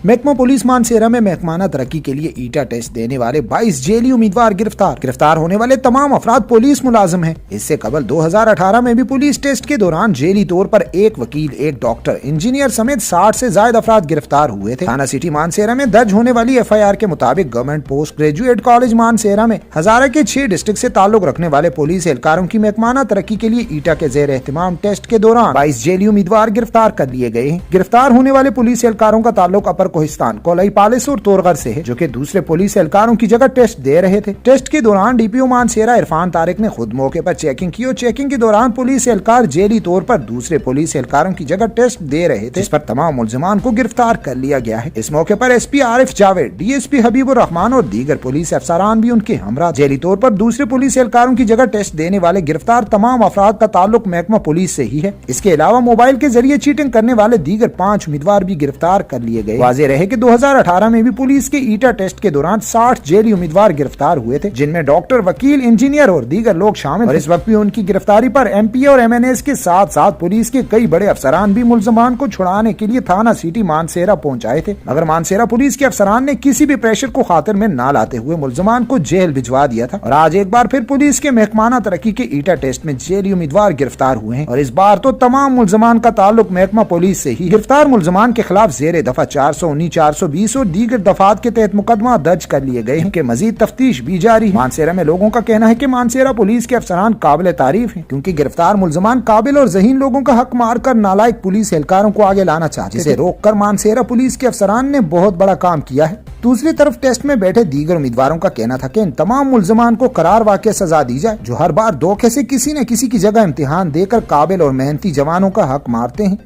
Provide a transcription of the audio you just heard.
महकमा पुलिस मानसेरा में महकमाना तरक्की के लिए ईटा टेस्ट देने वाले 22 जेली उम्मीदवार गिरफ्तार होने वाले तमाम अफराद पुलिस मुलाजिम हैं। इससे कबल 2018 में भी पुलिस टेस्ट के दौरान जेली तौर पर एक वकील, एक डॉक्टर, इंजीनियर समेत 60 से ज्यादा अफराद गिरफ्तार हुए थे। थाना सिटी मानसेरा में दर्ज होने वाली FIR के मुताबिक government post graduate college Mansehra में हजारा के 6 डिस्ट्रिक्ट से ताल्लुक रखने वाले पुलिस एहलकारों की महकमाना तरक्की के लिए ईटा के जेर एहतमाम टेस्ट के दौरान 22 जेली उम्मीदवार गिरफ्तार कर लिए गए हैं। गिरफ्तार होने वाले पुलिस एहलकारों का ताल्लुक अपर कोहिस्तान, कोलाई पालिस और तोरगर से है, जो कि दूसरे पुलिस एहलकारों की जगह टेस्ट दे रहे थे। टेस्ट के दौरान DPO मानसेरा इरफान तारिक ने खुद मौके पर चेकिंग की और चेकिंग के दौरान पुलिस एहलकार जेली तौर पर दूसरे पुलिस एहलकारों की जगह टेस्ट दे रहे थे, जिस पर तमाम मुल्जिमान को गिरफ्तार कर लिया गया है। इस मौके पर SP आरिफ जावेद, DSP हबीबुर रहमान और दीगर पुलिस अफसरान भी उनके हमरा। जेली तौर पर दूसरे पुलिस एहलकारों की जगह टेस्ट देने वाले गिरफ्तार तमाम अफराद का ताल्लुक महकमा पुलिस से ही है। इसके अलावा मोबाइल के जरिए चीटिंग करने वाले दीगर 5 उम्मीदवार भी गिरफ्तार कर लिए गए। वाज़ेह रहे कि 2018 में भी पुलिस के ईटा टेस्ट के दौरान 60 जेली उम्मीदवार गिरफ्तार हुए थे, जिनमें डॉक्टर, वकील, इंजीनियर और दीगर लोग शामिल। और इस वक्त भी उनकी गिरफ्तारी पर MP और MNAs के साथ साथ पुलिस के कई बड़े अफसरान भी मुल्जिमान को छुड़ाने के लिए थाना सिटी मानसेरा पहुंचाए थे, मगर मानसेरा पुलिस के अफसरान ने किसी भी प्रेशर को खातिर में न लाते हुए मुल्जिमान को जेल भिजवा दिया था। और आज एक बार फिर पुलिस के महकमाना तरक्की के ईटा टेस्ट में जेली उम्मीदवार गिरफ्तार हुए हैं, और इस बार तो तमाम मुल्जिमान का ताल्लुक महकमा पुलिस से ही। गिरफ्तार मुल्जिमान के खिलाफ जेर दफा 419, 420 और दीगर दफात के तहत मुकदमा दर्ज कर लिए गए हैं कि मजीद तफ्तीश भी जारी है। मानसेरा में लोगों का कहना है कि मानसेरा पुलिस के अफसरान काबिल तारीफ हैं, क्योंकि गिरफ्तार मुल्जिमान काबिल और ज़हीन लोगों का हक मार कर नालायक पुलिस एहलकारों को आगे लाना चाहते, जिसे रोक कर मानसेरा पुलिस के अफसरान ने बहुत बड़ा काम किया है। दूसरी तरफ टेस्ट में बैठे दीगर उम्मीदवारों का कहना था कि इन तमाम मुल्जिमान को करार वाक़ई सजा दी जाए, जो हर बार धोखे से किसी न किसी की जगह इम्तिहान देकर काबिल और मेहनती जवानों का हक मारते हैं।